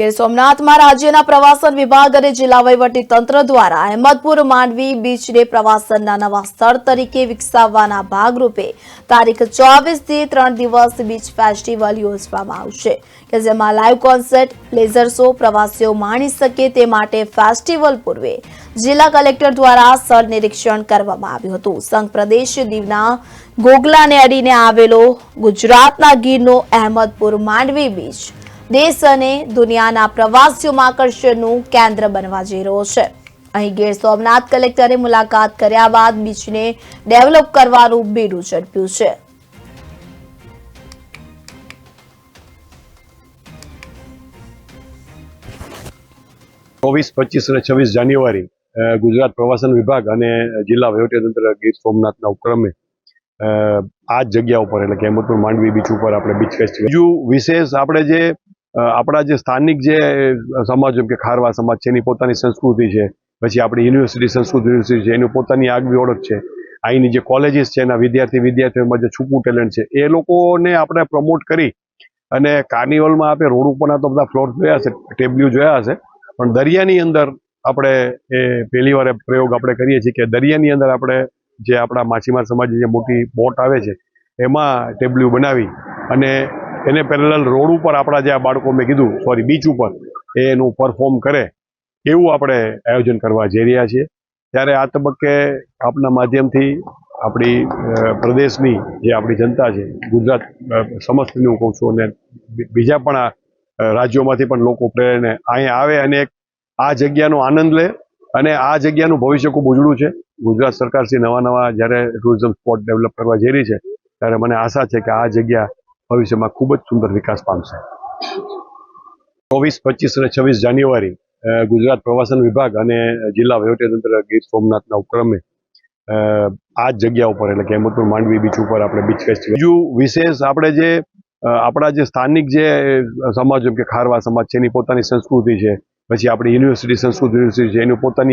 ગીર સોમનાથમાં રાજ્યના પ્રવાસન વિભાગ અને જિલ્લા વહીવટી તંત્ર દ્વારા અહેમદપુર માંડવી બીચને પ્રવાસનના નવા સ્થળ તરીકે વિકસાવવાના ભાગરૂપે તારીખ 24 થી 3 દિવસ બીચ ફેસ્ટિવલ યોજવામાં આવશે કે જેમાં લાઈવ કોન્સર્ટ, લેઝર શો પ્રવાસીઓ માણી શકે તે માટે ફેસ્ટિવલ પૂર્વે જિલ્લા કલેક્ટર દ્વારા સ્થળ નિરીક્ષણ કરવામાં આવ્યું હતું। સંઘ પ્રદેશ દીવના ઘોઘલાને અડીને આવેલો ગુજરાતના ગીરનો અહેમદપુર માંડવી બીચ દેશ અને દુનિયાના પ્રવાસીઓમાં આકર્ષણનું કેન્દ્ર બનવા જઈ રહ્યો છે। અહીં ગીર સોમનાથ કલેક્ટરે મુલાકાત કર્યા બાદ બીચને ડેવલપ કરવાનું બીડું ઝડપ્યું છે। ચોવીસ, 25 અને 26 જાન્યુઆરી ગુજરાત પ્રવાસન વિભાગ અને જિલ્લા વહીવટીતંત્ર ગીર સોમનાથના ઉપક્રમે આ જ જગ્યા ઉપર એટલે કે અહેમદપુર માંડવી બીચ ઉપર આપણે બીચ ફેસ્ટિવલ બીજું વિશેષ આપણે જે આપણા જે સ્થાનિક જે સમાજ કે ખારવા સમાજ છે એની પોતાની સંસ્કૃતિ છે, પછી આપણી યુનિવર્સિટી સંસ્કૃત યુનિવર્સિટી છે એની પોતાની આગવી ઓળખ છે, અહીંની જે કોલેજીસ છે એના વિદ્યાર્થીઓમાં જે છૂપું ટેલેન્ટ છે એ લોકોને આપણે પ્રમોટ કરી અને કાર્નિવલમાં આપણે રોડ ઉપરના તો બધા ફ્લોર જોયા હશે, ટેબલ્યુ જોયા હશે, પણ દરિયાની અંદર આપણે એ પહેલી વાર પ્રયોગ આપણે કરીએ છીએ કે દરિયાની અંદર આપણે જે આપણા માછીમાર સમાજની જે મોટી બોટ આવે છે એમાં ટેબલ્યુ બનાવી અને એને પેરેલલ રોડ ઉપર આપણા જે આ બાળકો મેં કીધું બીચ ઉપર એનું પરફોર્મ કરે એવું આપણે આયોજન કરવા જઈ રહ્યા છીએ। ત્યારે આ તબક્કે આપના માધ્યમથી આપણી પ્રદેશની જે આપણી જનતા છે, ગુજરાત સમસ્તની હું કહું છું અને બીજા પણ આ રાજ્યોમાંથી પણ લોકો પ્રેરણે અહીંયા આવે અને આ જગ્યાનો આનંદ લે અને આ જગ્યાનું ભવિષ્ય ખૂબ ઉજળું છે। ગુજરાત સરકારશ્રી નવા જ્યારે ટુરિઝમ સ્પોટ ડેવલપ કરવા જઈ રહી છે ત્યારે મને આશા છે કે આ જગ્યા ભવિષ્યમાં ખૂબ જ સુંદર વિકાસ પામશે। 24, 25 અને 26 જાન્યુઆરી ગુજરાત પ્રવાસન વિભાગ અને જિલ્લા વહીવટીતંત્ર ગીર સોમનાથના ઉપક્રમે આ જ જગ્યા ઉપર એટલે કે અહેમદપુર માંડવી બીચ ઉપર આપણે બીચ ફેસ્ટિવલ બીજું વિશેષ આપણે જે આપણા જે સ્થાનિક જે સમાજ કે ખારવા સમાજ છે એની પોતાની સંસ્કૃતિ છે, પછી આપણી યુનિવર્સિટી સંસ્કૃત યુનિવર્સિટી છે એની પોતાની